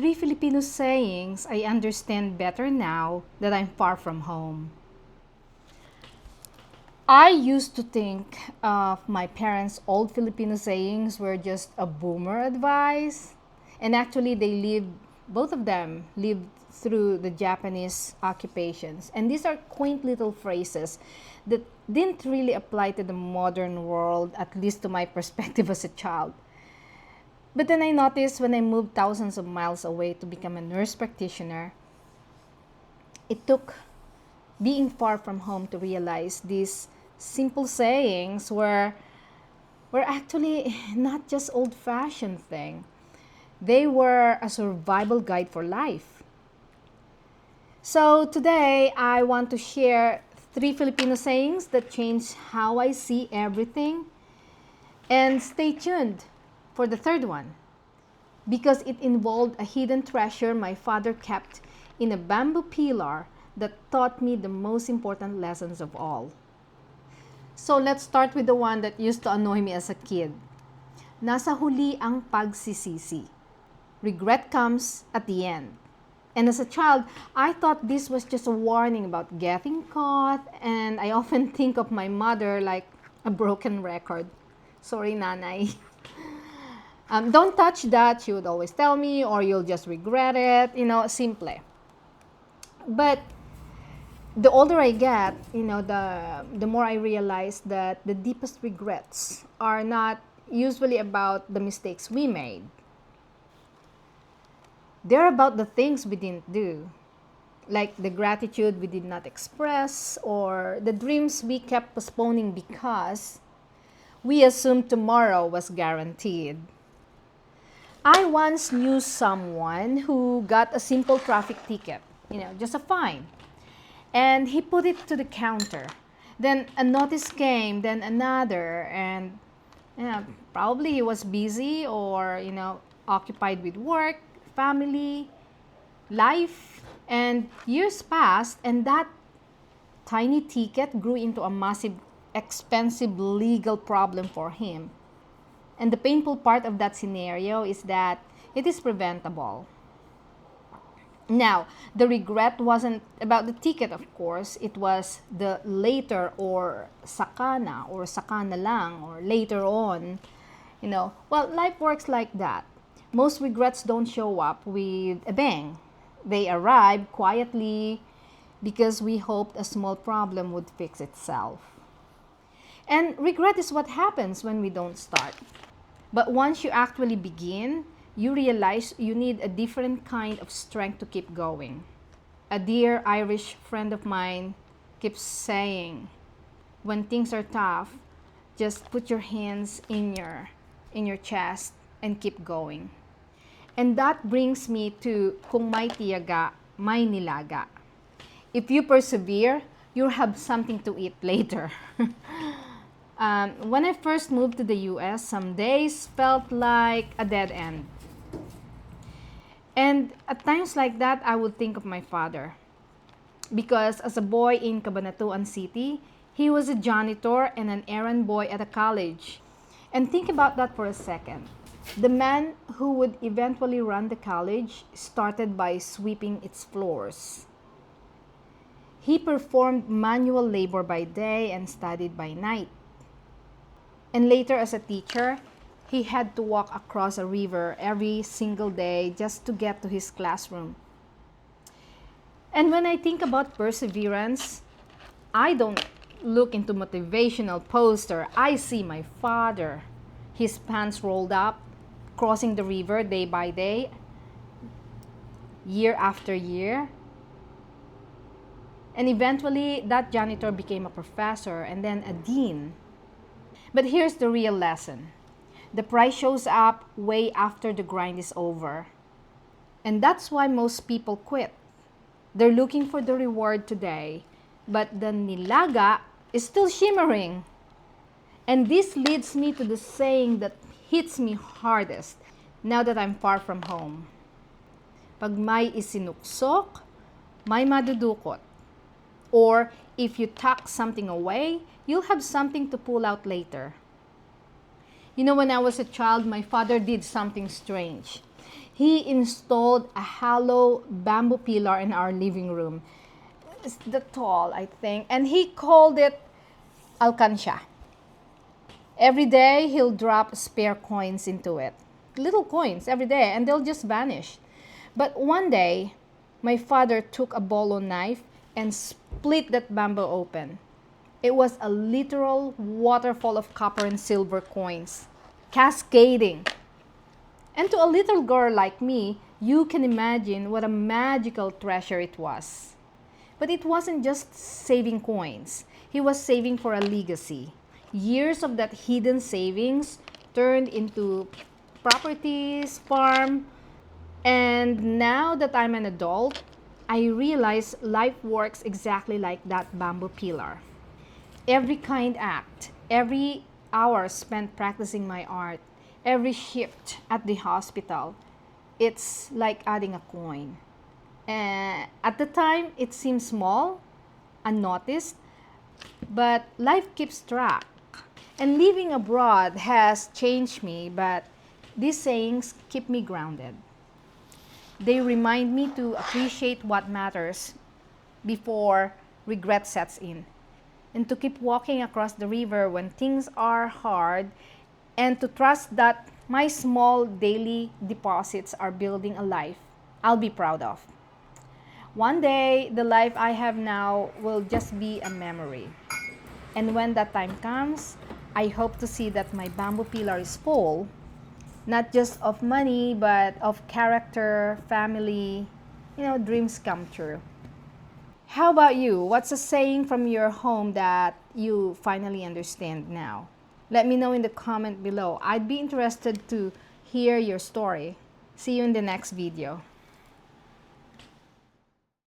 Three Filipino sayings I understand better now that I'm far from home. I used to think of my parents' old Filipino sayings were just a boomer advice. And actually, both of them lived through the Japanese occupations. And these are quaint little phrases that didn't really apply to the modern world, at least to my perspective as a child. But then I noticed when I moved thousands of miles away to become a nurse practitioner, it took being far from home to realize these simple sayings were actually not just old-fashioned thing. They were a survival guide for life. So today I want to share three Filipino sayings that change how I see everything. And stay tuned for the third one because it involved a hidden treasure my father kept in a bamboo pillar that taught me the most important lessons of all. So let's start with the one that used to annoy me as a kid. Nasa huli ang pagsisisi. Regret comes at the end. And as a child, I thought this was just a warning about getting caught, and I often think of my mother like a broken record. Sorry, nanay. Don't touch that, she would always tell me, or you'll just regret it, simple. But the older I get, the more I realize that the deepest regrets are not usually about the mistakes we made. They're about the things we didn't do, like the gratitude we did not express or the dreams we kept postponing because we assumed tomorrow was guaranteed. I once knew someone who got a simple traffic ticket, just a fine. And he put it to the counter. Then a notice came, then another, and probably he was busy or, occupied with work, family, life, and years passed, and that tiny ticket grew into a massive, expensive legal problem for him. And the painful part of that scenario is that it is preventable. Now, the regret wasn't about the ticket, of course. It was the later or sakana lang or later on. Well, life works like that. Most regrets don't show up with a bang. They arrive quietly because we hoped a small problem would fix itself. And regret is what happens when we don't start. But once you actually begin, you realize you need a different kind of strength to keep going. A dear Irish friend of mine keeps saying, when things are tough, just put your hands in your chest and keep going. And that brings me to kung may tiyaga, may nilaga. If you persevere, you'll have something to eat later. When I first moved to the US, some days felt like a dead end. And at times like that, I would think of my father. Because as a boy in Cabanatuan City, he was a janitor and an errand boy at a college. And think about that for a second. The man who would eventually run the college started by sweeping its floors. He performed manual labor by day and studied by night. And later as a teacher, he had to walk across a river every single day just to get to his classroom. And when I think about perseverance, I don't look into motivational poster. I see my father, his pants rolled up, crossing the river day by day, year after year. And eventually, that janitor became a professor and then a dean. But here's the real lesson. The price shows up way after the grind is over. And that's why most people quit. They're looking for the reward today, but the nilaga is still shimmering. And this leads me to the saying that hits me hardest now that I'm far from home. Pag may isinuksok, may madudukot. Or if you tuck something away, you'll have something to pull out later. When I was a child, my father did something strange. He installed a hollow bamboo pillar in our living room. It's the tall, I think, and he called it alkansiya. Every day, he'll drop spare coins into it. Little coins every day, and they'll just vanish. But one day, my father took a bolo knife and split that bamboo open. It was a literal waterfall of copper and silver coins, cascading. And to a little girl like me, you can imagine what a magical treasure it was. But it wasn't just saving coins. He was saving for a legacy. Years of that hidden savings turned into properties, farm, and now that I'm an adult, I realize life works exactly like that bamboo pillar. Every kind act, every hour spent practicing my art, every shift at the hospital, it's like adding a coin. At the time, it seems small, unnoticed, but life keeps track. And living abroad has changed me, but these sayings keep me grounded. They remind me to appreciate what matters before regret sets in, and to keep walking across the river when things are hard, and to trust that my small daily deposits are building a life I'll be proud of. One day, the life I have now will just be a memory. And when that time comes, I hope to see that my bamboo pillar is full, not just of money, but of character, family, dreams come true. How about you? What's a saying from your home that you finally understand now? Let me know in the comment below. I'd be interested to hear your story. See you in the next video.